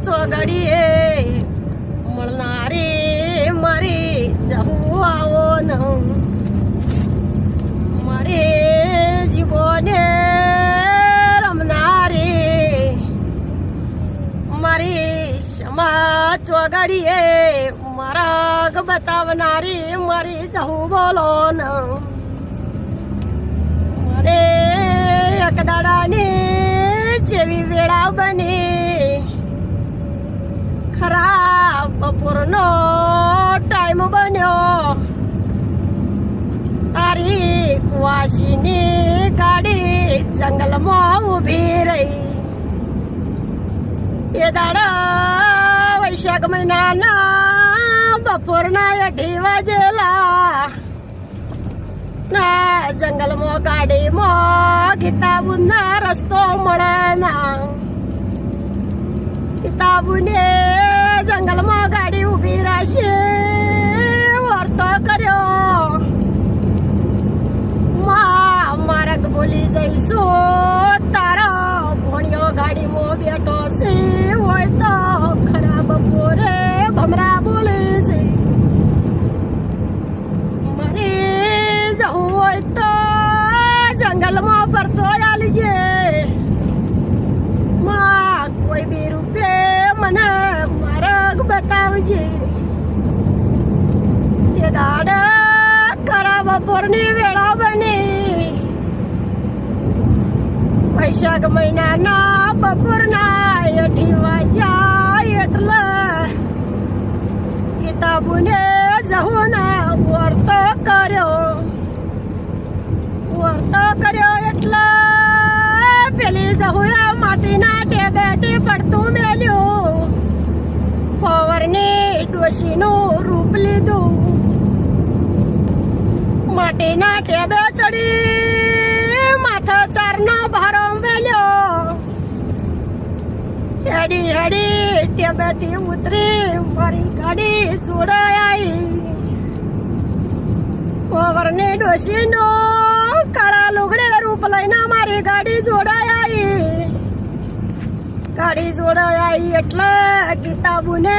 ચોગડીએ મળનારી મારી જવું આવો ન મારે જીવોને રમનારી મારી ક્ષમા ચોગડીએ મારા બતાવનારી મારી જવું બોલો ન મારે એક દાડાની જેવી વેળા બની ખરાબ બપોરનો ટાઈમ બન્યો તારી કુવાસીની ગાડી જંગલમાં ઊભી રહી એ દાડા વૈશાખ મહિનાના બપોરના 8 વાજેલા ના જંગલમાં ગાડીમાં કિતાબુના રસ્તો મળે ના કિતાબુને જંગલમાં ગાડી ઊભી રાખી વર્તો કર્યો માર્ગ બોલી જઈશું તારો ભોણિયો ગાડીમાં બેઠો છે હોય તો ખરાબ બપોરે ભમરા બોલે છે મારે જવું હોય તો જંગલમાં પરચો આલીજે માં કોઈ બી રૂપે મને માર્ગ બતાવજે તે દાડે ખરાબ બપોરની વેળા બની વૈશાખ મહિનાના બપોરના 8 વાગ્યા એટલે કિતાબુને જવું ના વર્તો કર્યો એટલે પેલી જવું માટીના ટેબેથી પડતું મેલ્યું પવરની ડોશીનું રૂપ લીધું માટીના ટેબે ચડી માથા ચારનો ભારો મેલ્યો હેડી ટેબેથી ઉતરી મારી ગાડી જોડાઈ પવરની ડોશીનો કાળા લુગડે રૂપ લઈને મારી ગાડી જોડાઈ એટલે કિતાબુને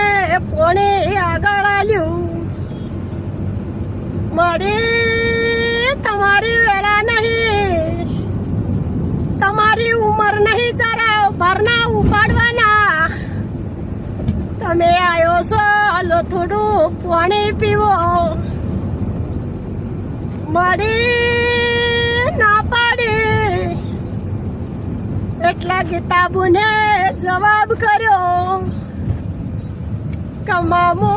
પોણે આગળ આલ્યું મારી તમારી વેળા નહીં તમારી ઉંમર નહીં જરા ભરના ઉપાડવાના તમે આવ્યો છો લો થોડું પાણી પીવો મારી ના પાડી એટલા કિતાબુને જવાબ કર્યો કમામો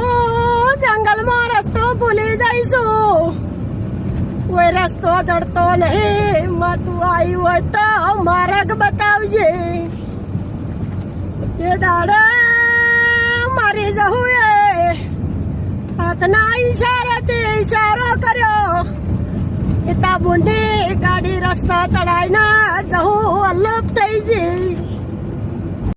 જંગલમાં રસ્તો ભૂલી જઈશું કોઈ રસ્તો જડતો નહીં તું આવ્યું હોય તો માર્ગ બતાવજે એ દાડે મારી જવું એ હાથના ઈશારાથી ઈશારો કર્યો કિતાબુની ગાડી રસ્તા ચડાઈને જવું અલ્લપ થઈ ગઈ